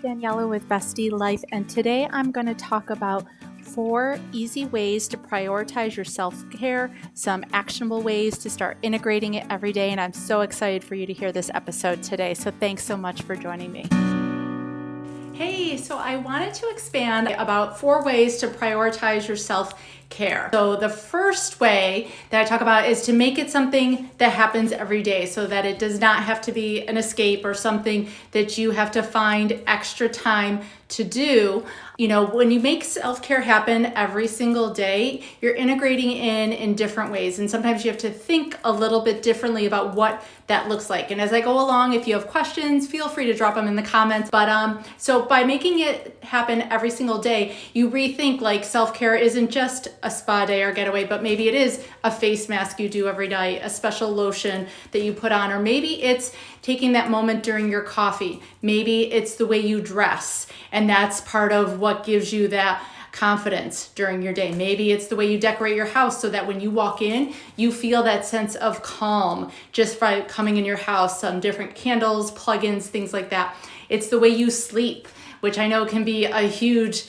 Daniela with Bestie Life, and today I'm going to talk about 4 easy ways to prioritize your self-care, some actionable ways to start integrating it every day, and I'm so excited for you to hear this episode today. So thanks so much for joining me. Hey, so I wanted to expand about 4 ways to prioritize your self-care. So the first way that I talk about is to make it something that happens every day so that it does not have to be an escape or something that you have to find extra time to do. You know, when you make self-care happen every single day, you're integrating in different ways. And sometimes you have to think a little bit differently about what that looks like. And as I go along, if you have questions, feel free to drop them in the comments. But so by making it happen every single day, you rethink like self-care isn't just a spa day or getaway, but maybe it is a face mask you do every night, a special lotion that you put on, or maybe it's taking that moment during your coffee. Maybe it's the way you dress, and that's part of what gives you that confidence during your day. Maybe it's the way you decorate your house so that when you walk in, you feel that sense of calm just by coming in your house, some different candles, plugins, things like that. It's the way you sleep, which I know can be a huge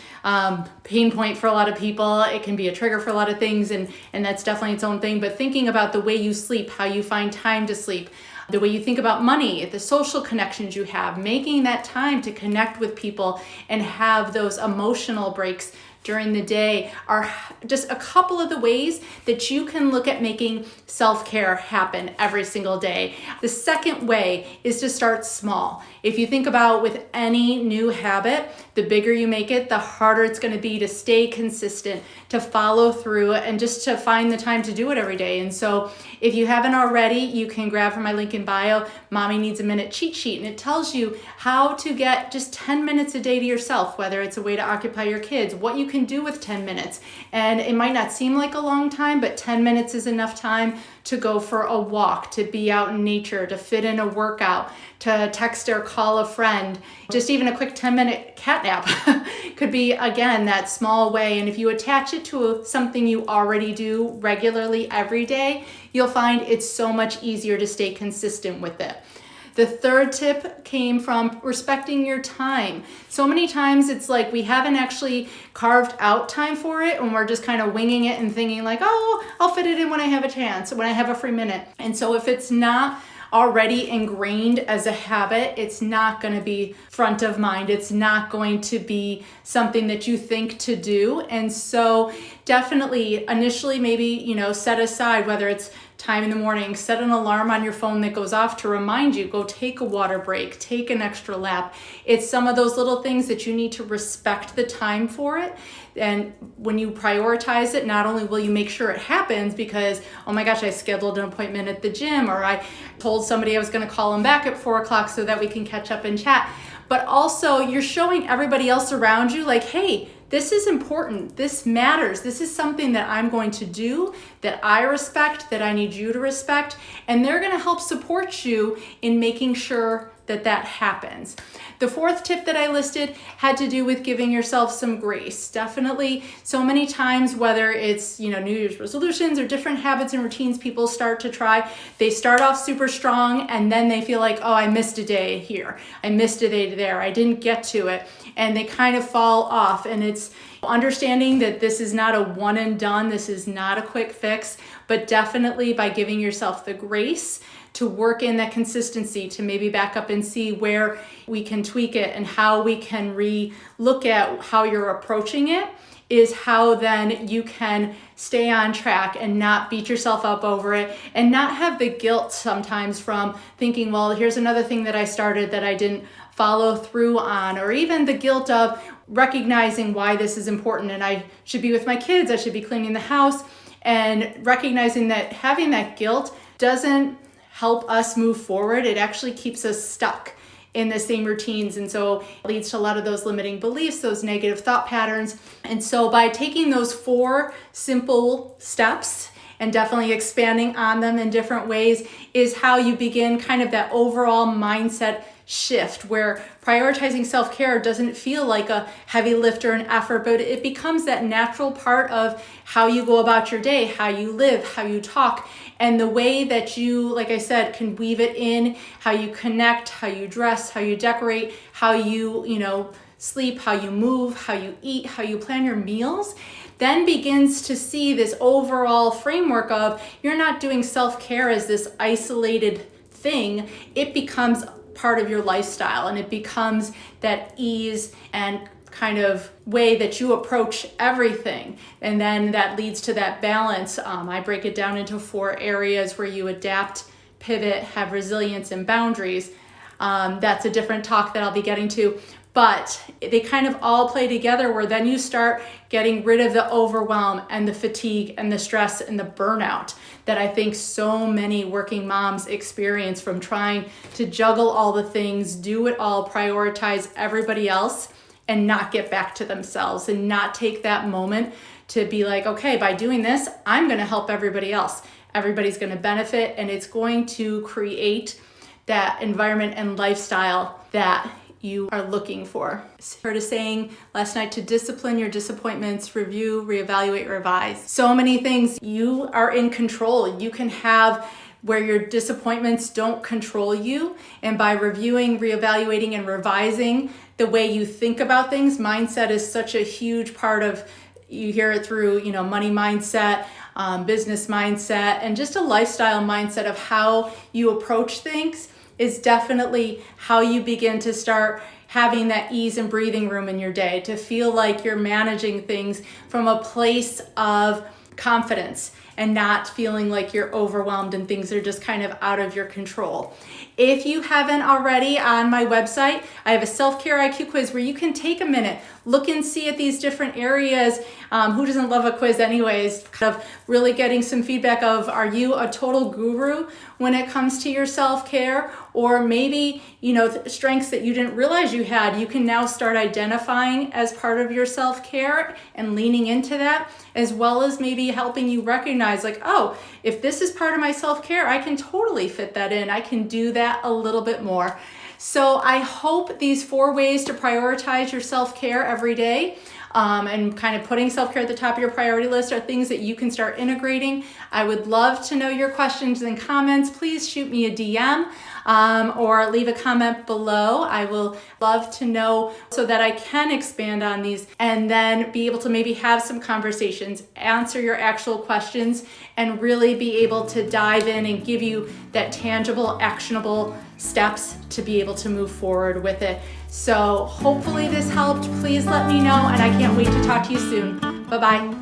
pain point for a lot of people. It can be a trigger for a lot of things, and that's definitely its own thing. But thinking about the way you sleep, how you find time to sleep, the way you think about money, the social connections you have, making that time to connect with people and have those emotional breaks during the day are just a couple of the ways that you can look at making self-care happen every single day. The second way is to start small. If you think about with any new habit, the bigger you make it, the harder it's going to be to stay consistent, to follow through, and just to find the time to do it every day. And so if you haven't already, you can grab from my link in bio, Mommy Needs a Minute cheat sheet, and it tells you how to get just 10 minutes a day to yourself, whether it's a way to occupy your kids, what you can do with 10 minutes. And it might not seem like a long time, but 10 minutes is enough time to go for a walk, to be out in nature, to fit in a workout, to text or call a friend. Just even a quick 10-minute cat nap could be, again, that small way. And if you attach it to something you already do regularly every day, you'll find it's so much easier to stay consistent with it. The third tip came from respecting your time. So many times it's like we haven't actually carved out time for it, and we're just kind of winging it and thinking like, oh, I'll fit it in when I have a chance, when I have a free minute. And so if it's not already ingrained as a habit, it's not going to be front of mind. It's not going to be something that you think to do. And so definitely initially maybe, set aside, whether it's time in the morning, set an alarm on your phone that goes off to remind you, go take a water break, take an extra lap. It's some of those little things that you need to respect the time for it. And when you prioritize it, not only will you make sure it happens because, oh my gosh, I scheduled an appointment at the gym, or I told somebody I was going to call them back at 4:00 so that we can catch up and chat, but also you're showing everybody else around you like, hey, this is important. This matters. This is something that I'm going to do, that I respect, that I need you to respect, and they're going to help support you in making sure that that happens. The fourth tip that I listed had to do with giving yourself some grace. Definitely so many times, whether it's, New Year's resolutions or different habits and routines people start to try, they start off super strong and then they feel like, oh, I missed a day here. I missed a day there. I didn't get to it. And they kind of fall off. And it's understanding that this is not a one and done. This is not a quick fix, but definitely by giving yourself the grace to work in that consistency, to maybe back up and see where we can tweak it and how we can re-look at how you're approaching it, is how then you can stay on track and not beat yourself up over it and not have the guilt sometimes from thinking, well, here's another thing that I started that I didn't follow through on, or even the guilt of recognizing why this is important and I should be with my kids, I should be cleaning the house, and recognizing that having that guilt doesn't help us move forward. It actually keeps us stuck in the same routines. And so it leads to a lot of those limiting beliefs, those negative thought patterns. And so by taking those 4 simple steps and definitely expanding on them in different ways, is how you begin kind of that overall mindset shift where prioritizing self-care doesn't feel like a heavy lift or an effort, but it becomes that natural part of how you go about your day, how you live, how you talk, and the way that you, like I said, can weave it in, how you connect, how you dress, how you decorate, how you sleep, how you move, how you eat, how you plan your meals, then begins to see this overall framework of you're not doing self-care as this isolated thing. It becomes part of your lifestyle, and it becomes that ease and kind of way that you approach everything. And then that leads to that balance. I break it down into 4 areas where you adapt, pivot, have resilience, and boundaries. That's a different talk that I'll be getting to. But they kind of all play together where then you start getting rid of the overwhelm and the fatigue and the stress and the burnout that I think so many working moms experience from trying to juggle all the things, do it all, prioritize everybody else, and not get back to themselves and not take that moment to be like, okay, by doing this, I'm going to help everybody else. Everybody's going to benefit, and it's going to create that environment and lifestyle that you are looking for. Heard a saying last night to discipline your disappointments, review, reevaluate, revise. So many things. You are in control. You can have where your disappointments don't control you. And by reviewing, reevaluating, and revising the way you think about things, mindset is such a huge part of, you hear it through, money mindset, business mindset, and just a lifestyle mindset of how you approach things is definitely how you begin to start having that ease and breathing room in your day, to feel like you're managing things from a place of confidence and not feeling like you're overwhelmed and things are just kind of out of your control. If you haven't already, on my website, I have a self-care IQ quiz where you can take a minute, look and see at these different areas. Who doesn't love a quiz anyways? Kind of really getting some feedback of, are you a total guru when it comes to your self-care? Or maybe, strengths that you didn't realize you had, you can now start identifying as part of your self-care and leaning into that, as well as maybe helping you recognize like, oh, if this is part of my self-care, I can totally fit that in. I can do that a little bit more. So I hope these 4 ways to prioritize your self-care every day and kind of putting self-care at the top of your priority list are things that you can start integrating. I would love to know your questions and comments. Please shoot me a DM or leave a comment below. I will love to know so that I can expand on these and then be able to maybe have some conversations, answer your actual questions, and really be able to dive in and give you that tangible, actionable steps to be able to move forward with it. So hopefully this helped. Please let me know, and I can't wait to talk to you soon. Bye-bye.